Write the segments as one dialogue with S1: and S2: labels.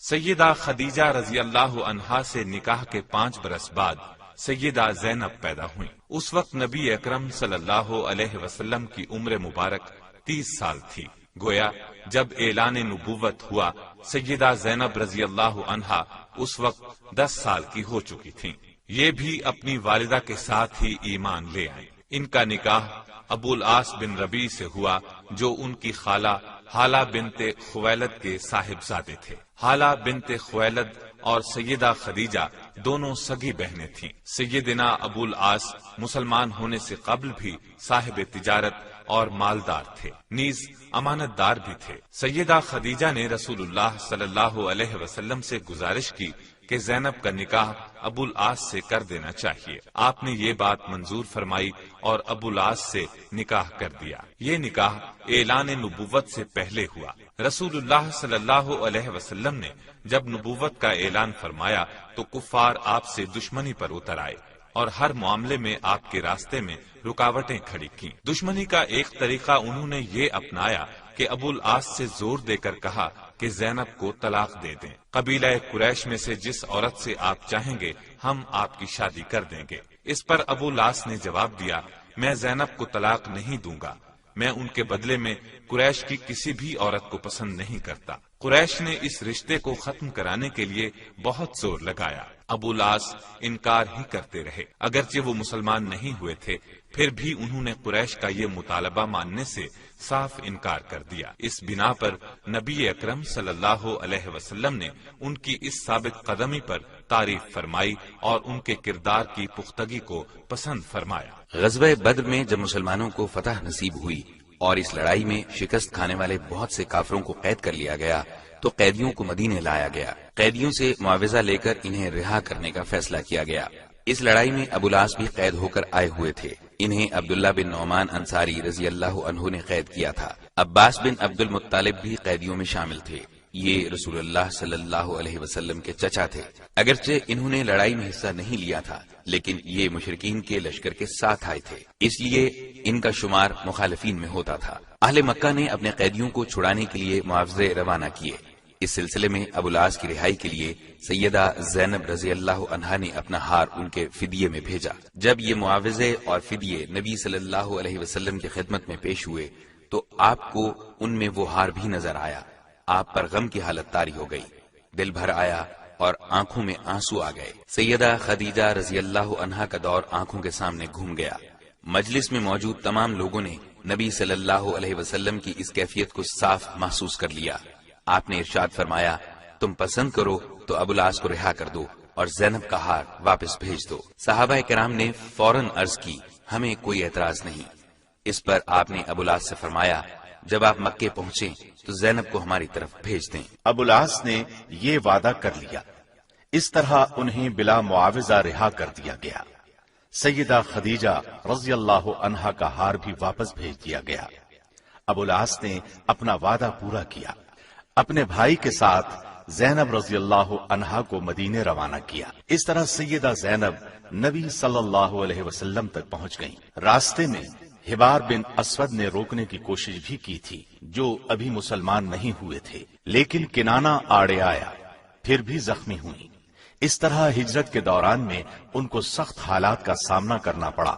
S1: سیدہ خدیجہ رضی اللہ عنہا سے نکاح کے 5 برس بعد سیدہ زینب پیدا ہوئیں۔ اس وقت نبی اکرم صلی اللہ علیہ وسلم کی عمر مبارک 30 سال تھی۔ گویا جب اعلان نبوت ہوا سیدہ زینب رضی اللہ عنہا اس وقت 10 سال کی ہو چکی تھیں۔ یہ بھی اپنی والدہ کے ساتھ ہی ایمان لے آئیں۔ ان کا نکاح ابو العاص بن ربیع سے ہوا جو ان کی خالہ حالہ بنت خویلد کے صاحبزادے تھے۔ حالہ بنت خویلد اور سیدہ خدیجہ دونوں سگی بہنیں تھیں۔ سیدنا ابو العاص مسلمان ہونے سے قبل بھی صاحب تجارت اور مالدار تھے، نیز امانت دار بھی تھے۔ سیدہ خدیجہ نے رسول اللہ صلی اللہ علیہ وسلم سے گزارش کی کہ زینب کا نکاح ابو العاص سے کر دینا چاہیے۔ آپ نے یہ بات منظور فرمائی اور ابو العاص سے نکاح کر دیا۔ یہ نکاح اعلان نبوت سے پہلے ہوا۔ رسول اللہ صلی اللہ علیہ وسلم نے جب نبوت کا اعلان فرمایا تو کفار آپ سے دشمنی پر اتر آئے اور ہر معاملے میں آپ کے راستے میں رکاوٹیں کھڑی کیں۔ دشمنی کا ایک طریقہ انہوں نے یہ اپنایا کہ ابو العاص سے زور دے کر کہا کہ زینب کو طلاق دے دیں۔ قبیلہ قریش میں سے جس عورت سے آپ چاہیں گے ہم آپ کی شادی کر دیں گے۔ اس پر ابو العاص نے جواب دیا، میں زینب کو طلاق نہیں دوں گا، میں ان کے بدلے میں قریش کی کسی بھی عورت کو پسند نہیں کرتا۔ قریش نے اس رشتے کو ختم کرانے کے لیے بہت زور لگایا۔ ابو العاص انکار ہی کرتے رہے، اگرچہ وہ مسلمان نہیں ہوئے تھے، پھر بھی انہوں نے قریش کا یہ مطالبہ ماننے سے صاف انکار کر دیا۔ اس بنا پر نبی اکرم صلی اللہ علیہ وسلم نے ان کی اس ثابت قدمی پر تعریف فرمائی اور ان کے کردار کی پختگی کو پسند فرمایا۔
S2: غزوہ بدر میں جب مسلمانوں کو فتح نصیب ہوئی اور اس لڑائی میں شکست کھانے والے بہت سے کافروں کو قید کر لیا گیا تو قیدیوں کو مدینے لایا گیا۔ قیدیوں سے معاوضہ لے کر انہیں رہا کرنے کا فیصلہ کیا گیا۔ اس لڑائی میں ابو العاص بھی قید ہو کر آئے ہوئے تھے۔ انہیں عبداللہ بن نعمان انصاری رضی اللہ عنہ نے قید کیا تھا۔ عباس بن عبد المطلب بھی قیدیوں میں شامل تھے۔ یہ رسول اللہ صلی اللہ علیہ وسلم کے چچا تھے۔ اگرچہ انہوں نے لڑائی میں حصہ نہیں لیا تھا لیکن یہ مشرکین کے لشکر کے ساتھ آئے تھے، اس لیے ان کا شمار مخالفین میں ہوتا تھا۔ اہل مکہ نے اپنے قیدیوں کو چھڑانے کے لیے معاوضے روانہ کیے۔ اس سلسلے میں ابو العاص کی رہائی کے لیے سیدہ زینب رضی اللہ عنہا نے اپنا ہار ان کے فدیے میں بھیجا۔ جب یہ معاوضے اور فدیے نبی صلی اللہ علیہ وسلم کی خدمت میں پیش ہوئے تو آپ کو ان میں وہ ہار بھی نظر آیا۔ آپ پر غم کی حالت طاری ہو گئی، دل بھر آیا اور آنکھوں میں آنسو آ گئے۔ سیدہ خدیجہ رضی اللہ عنہا کا دور آنکھوں کے سامنے گھوم گیا۔ مجلس میں موجود تمام لوگوں نے نبی صلی اللہ علیہ وسلم کی اس کیفیت کو صاف محسوس کر لیا۔ آپ نے ارشاد فرمایا، تم پسند کرو تو ابو العاص کو رہا کر دو اور زینب کا ہار واپس بھیج دو۔ صحابہ کرام نے فوراً عرض کی، ہمیں کوئی اعتراض نہیں۔ اس پر آپ نے ابو العاص سے فرمایا، جب آپ مکے پہنچیں تو زینب کو ہماری طرف بھیج دیں۔
S3: ابو العاص نے یہ وعدہ کر لیا۔ اس طرح انہیں بلا معاوضہ رہا کر دیا گیا۔ سیدہ خدیجہ رضی اللہ عنہا کا ہار بھی واپس بھیج دیا گیا۔ ابو العاص نے اپنا وعدہ پورا کیا، اپنے بھائی کے ساتھ زینب رضی اللہ عنہا کو مدینے روانہ کیا۔ اس طرح سیدہ زینب نبی صلی اللہ علیہ وسلم تک پہنچ گئیں۔ راستے میں حبار بن اسود نے روکنے کی کوشش بھی کی تھی، جو ابھی مسلمان نہیں ہوئے تھے، لیکن کنانہ آڑے آیا، پھر بھی زخمی ہوئی۔ اس طرح ہجرت کے دوران میں ان کو سخت حالات کا سامنا کرنا پڑا۔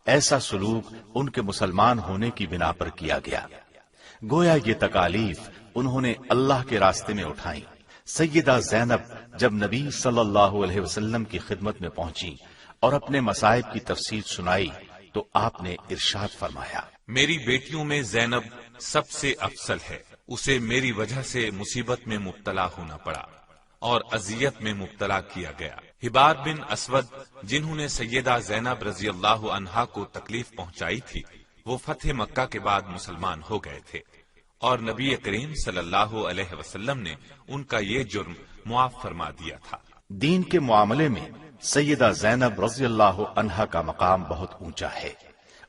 S3: ایسا سلوک ان کے مسلمان ہونے کی بنا پر کیا گیا۔ گویا یہ تکالیف انہوں نے اللہ کے راستے میں اٹھائیں۔ سیدہ زینب جب نبی صلی اللہ علیہ وسلم کی خدمت میں پہنچی اور اپنے مصائب کی تفصیل سنائی تو آپ نے ارشاد فرمایا،
S1: میری بیٹیوں میں زینب سب سے افضل ہے، اسے میری وجہ سے مصیبت میں مبتلا ہونا پڑا اور اذیت میں مبتلا کیا گیا۔ حبار بن اسود جنہوں نے سیدہ زینب رضی اللہ عنہا کو تکلیف پہنچائی تھی، وہ فتح مکہ کے بعد مسلمان ہو گئے تھے اور نبی کریم صلی اللہ علیہ وسلم نے ان کا یہ جرم معاف فرما دیا تھا۔
S3: دین کے معاملے میں سیدہ زینب رضی اللہ عنہا کا مقام بہت اونچا ہے۔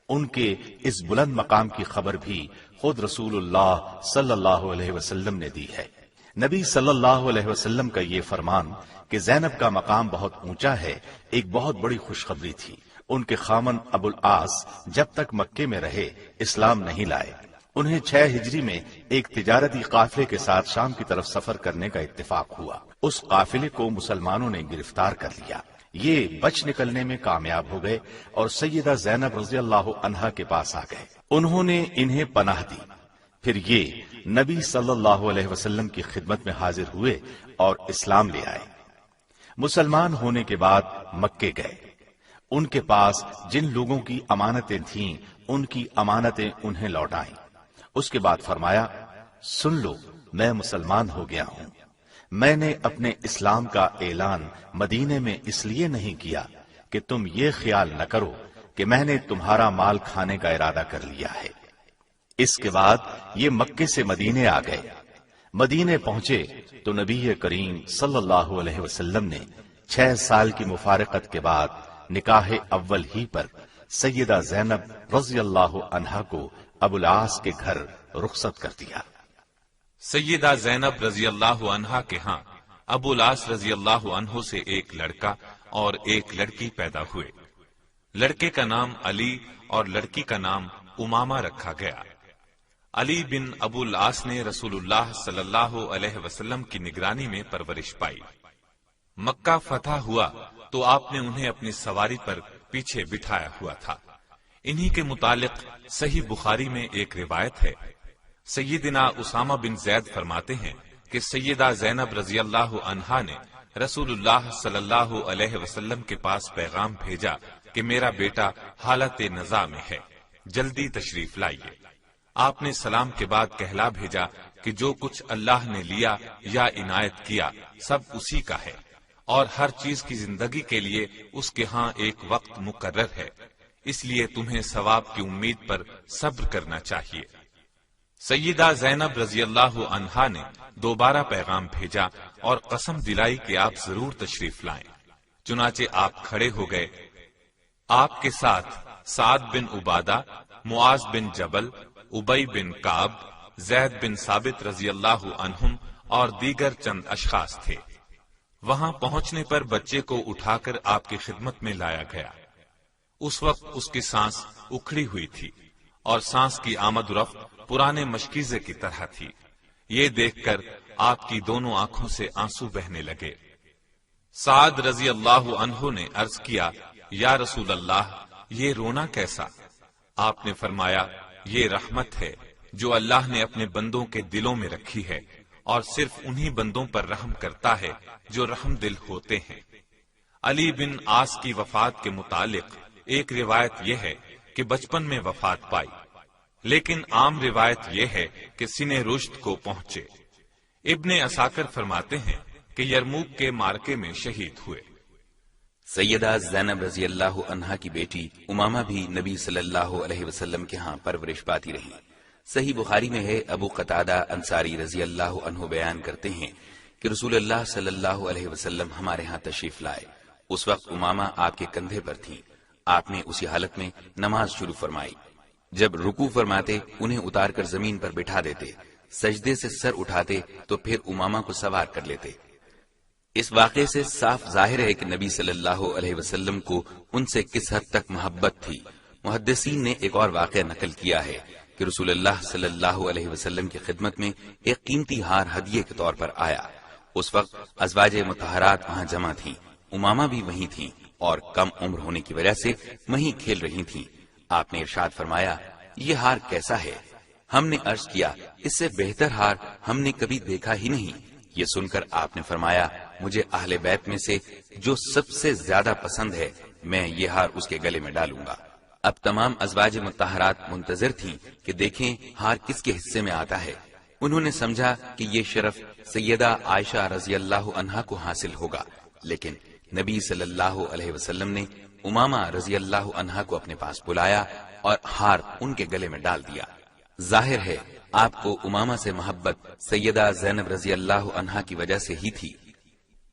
S3: ان کے اس بلند مقام کی خبر بھی خود رسول اللہ صلی اللہ علیہ وسلم نے دی ہے۔ نبی صلی اللہ علیہ وسلم کا یہ فرمان کہ زینب کا مقام بہت اونچا ہے ایک بہت بڑی خوشخبری تھی۔ ان کے خامن ابو العاص جب تک مکے میں رہے اسلام نہیں لائے۔ انہیں 6 ہجری میں ایک تجارتی قافلے کے ساتھ شام کی طرف سفر کرنے کا اتفاق ہوا۔ اس قافلے کو مسلمانوں نے گرفتار کر لیا۔ یہ بچ نکلنے میں کامیاب ہو گئے اور سیدہ زینب رضی اللہ عنہا کے پاس آ گئے۔ انہوں نے انہیں پناہ دی۔ پھر یہ نبی صلی اللہ علیہ وسلم کی خدمت میں حاضر ہوئے اور اسلام لے آئے۔ مسلمان ہونے کے بعد مکے گئے۔ ان کے پاس جن لوگوں کی امانتیں تھیں ان کی امانتیں انہیں لوٹائیں۔ اس کے بعد فرمایا، سن لو، میں مسلمان ہو گیا ہوں۔ میں نے اپنے اسلام کا اعلان مدینے میں اس لیے نہیں کیا کہ تم یہ خیال نہ کرو کہ میں نے تمہارا مال کھانے کا ارادہ کر لیا ہے۔ اس کے بعد یہ مکے سے مدینے آ گئے۔ مدینے پہنچے تو نبی کریم صلی اللہ علیہ وسلم نے 6 سال کی مفارقت کے بعد نکاح اول ہی پر سیدہ زینب رضی اللہ عنہا کو ابو العاص کے گھر رخصت کر دیا۔
S1: سیدہ زینب رضی اللہ عنہا کے ہاں ابو العاص رضی اللہ عنہ سے ایک لڑکا اور ایک لڑکی پیدا ہوئے۔ لڑکے کا نام علی اور لڑکی کا نام امامہ رکھا گیا۔ علی بن ابو العاص نے رسول اللہ صلی اللہ علیہ وسلم کی نگرانی میں پرورش پائی۔ مکہ فتح ہوا تو آپ نے انہیں اپنی سواری پر پیچھے بٹھایا ہوا تھا۔ انہی کے متعلق صحیح بخاری میں ایک روایت ہے۔ سیدنا اسامہ بن زید فرماتے ہیں کہ سیدہ زینب رضی اللہ عنہا نے رسول اللہ صلی اللہ علیہ وسلم کے پاس پیغام بھیجا کہ میرا بیٹا حالت نزاع میں ہے، جلدی تشریف لائیے۔ آپ نے سلام کے بعد کہلا بھیجا کہ جو کچھ اللہ نے لیا یا عنایت کیا سب اسی کا ہے، اور ہر چیز کی زندگی کے لیے اس کے ہاں ایک وقت مقرر ہے، اس لیے تمہیں ثواب کی امید پر صبر کرنا چاہیے۔ سیدہ زینب رضی اللہ عنہا نے دوبارہ پیغام بھیجا اور قسم دلائی کہ آپ ضرور تشریف لائیں۔ چنانچہ آپ کھڑے ہو گئے۔ آپ کے ساتھ سعد بن عبادہ، معاذ بن جبل، ابی بن کعب، زید بن ثابت رضی اللہ عنہم اور دیگر چند اشخاص تھے۔ وہاں پہنچنے پر بچے کو اٹھا کر آپ کی خدمت میں لایا گیا۔ اس وقت اس کی سانس اکھڑی ہوئی تھی اور سانس کی آمد و رفت پرانے مشکیزے کی طرح تھی۔ یہ دیکھ کر آپ کی دونوں آنکھوں سے آنسو بہنے لگے۔ سعد رضی اللہ عنہ نے عرض کیا، یا رسول اللہ، یہ رونا کیسا؟ آپ نے فرمایا، یہ رحمت ہے جو اللہ نے اپنے بندوں کے دلوں میں رکھی ہے، اور صرف انہی بندوں پر رحم کرتا ہے جو رحم دل ہوتے ہیں۔ علی بن عاص کی وفات کے متعلق ایک روایت یہ ہے کہ بچپن میں وفات پائی، لیکن عام روایت یہ ہے کہ سن رشد کو پہنچے۔ ابن عساکر فرماتے ہیں کہ یرموک کے معرکے میں شہید ہوئے۔
S2: سیدہ زینب رضی اللہ عنہا کی بیٹی امامہ بھی نبی صلی اللہ علیہ وسلم کے ہاں پرورش پاتی رہی۔ صحیح بخاری میں ہے، ابو قتادہ انصاری رضی اللہ عنہ بیان کرتے ہیں کہ رسول اللہ صلی اللہ علیہ وسلم ہمارے ہاں تشریف لائے۔ اس وقت امامہ آپ کے کندھے پر تھیں۔ آپ نے اسی حالت میں نماز شروع فرمائی۔ جب رکوع فرماتے انہیں اتار کر زمین پر بٹھا دیتے، سجدے سے سر اٹھاتے تو پھر امامہ کو سوار کر لیتے۔ اس واقعے سے صاف ظاہر ہے کہ نبی صلی اللہ علیہ وسلم کو ان سے کس حد تک محبت تھی۔ محدثین نے ایک اور واقعہ نقل کیا ہے کہ رسول اللہ صلی اللہ علیہ وسلم کی خدمت میں ایک قیمتی ہار ہدیے کے طور پر آیا۔ اس وقت ازواج مطہرات وہاں جمع تھیں، امامہ بھی وہیں تھیں اور کم عمر ہونے کی وجہ سے وہیں کھیل رہی تھیں۔ آپ نے ارشاد فرمایا، یہ ہار کیسا ہے؟ ہم نے عرض کیا، اس سے بہتر ہار ہم نے کبھی دیکھا ہی نہیں۔ یہ سن کر آپ نے فرمایا، مجھے اہل بیت میں سے جو سب سے زیادہ پسند ہے میں یہ ہار اس کے گلے میں ڈالوں گا۔ اب تمام ازواج مطہرات منتظر تھیں کہ دیکھیں ہار کس کے حصے میں آتا ہے۔ انہوں نے سمجھا کہ یہ شرف سیدہ عائشہ رضی اللہ عنہا کو حاصل ہوگا، لیکن نبی صلی اللہ علیہ وسلم نے امامہ رضی اللہ عنہا کو اپنے پاس بلایا اور ہار ان کے گلے میں ڈال دیا۔ ظاہر ہے آپ کو امامہ سے محبت سیدہ زینب رضی اللہ عنہا کی وجہ سے ہی تھی۔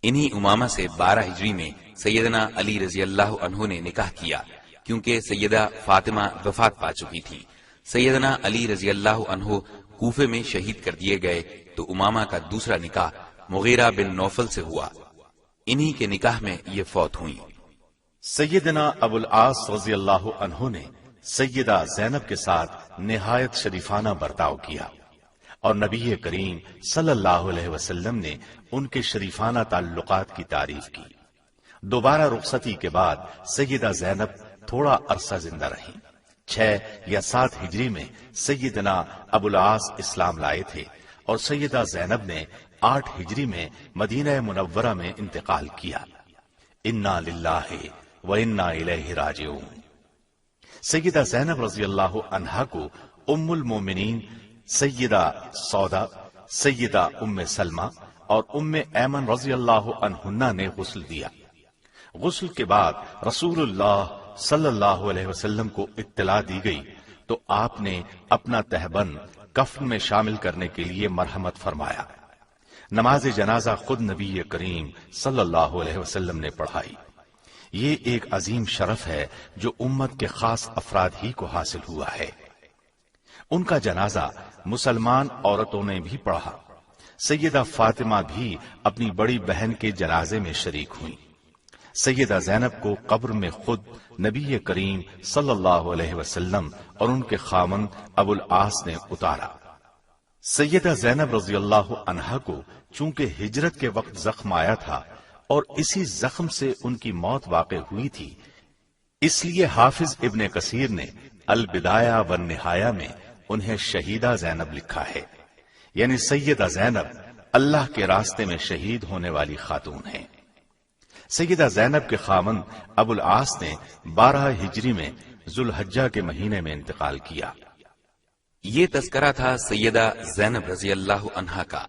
S2: انہی امامہ سے 12 ہجری میں سیدنا علی رضی اللہ عنہ نے نکاح کیا، کیونکہ سیدہ فاطمہ وفات پا چکی تھی۔ سیدنا علی رضی اللہ عنہ کوفے میں شہید کر دیے گئے تو امامہ کا دوسرا نکاح مغیرہ بن نوفل سے ہوا۔ انہی کے نکاح میں یہ فوت ہوئی۔
S3: سیدنا ابو العاص رضی اللہ عنہ نے سیدہ زینب کے ساتھ نہایت شریفانہ برتاؤ کیا، اور نبی کریم صلی اللہ علیہ وسلم نے ان کے شریفانہ تعلقات کی تعریف کی۔ دوبارہ رخصتی کے بعد سیدہ زینب تھوڑا عرصہ زندہ رہیں۔ 6 یا 7 ہجری میں سیدنا ابو العاص اسلام لائے تھے، اور سیدہ زینب نے 8 ہجری میں مدینہ منورہ میں انتقال کیا۔ انا للہ و انا الیہ راجعون۔ سیدہ زینب رضی اللہ عنہا کو ام المومنین سیدہ سودا، سیدہ ام سلمہ اور ام ایمن رضی اللہ عنہن نے غسل دیا۔ غسل کے بعد رسول اللہ صلی اللہ علیہ وسلم کو اطلاع دی گئی تو آپ نے اپنا تہبند کفن میں شامل کرنے کے لیے مرحمت فرمایا۔ نماز جنازہ خود نبی کریم صلی اللہ علیہ وسلم نے پڑھائی۔ یہ ایک عظیم شرف ہے جو امت کے خاص افراد ہی کو حاصل ہوا ہے۔ ان کا جنازہ مسلمان عورتوں نے بھی پڑھا۔ سیدہ فاطمہ بھی اپنی بڑی بہن کے جنازے میں شریک ہوئیں۔ سیدہ زینب کو قبر میں خود نبی کریم صلی اللہ علیہ وسلم اور ان کے خاوند ابو العاص نے اتارا۔ سیدہ زینب رضی اللہ عنہا کو چونکہ ہجرت کے وقت زخم آیا تھا اور اسی زخم سے ان کی موت واقع ہوئی تھی، اس لیے حافظ ابن کثیر نے البدایہ والنہایہ میں انہیں شہیدہ زینب لکھا ہے، یعنی سیدہ زینب اللہ کے راستے میں شہید ہونے والی خاتون ہیں۔ سیدہ زینب کے خاوند ابو العاص نے 12 ہجری میں ذوالحجہ کے مہینے میں انتقال کیا۔
S2: یہ تذکرہ تھا سیدہ زینب رضی اللہ عنہا کا۔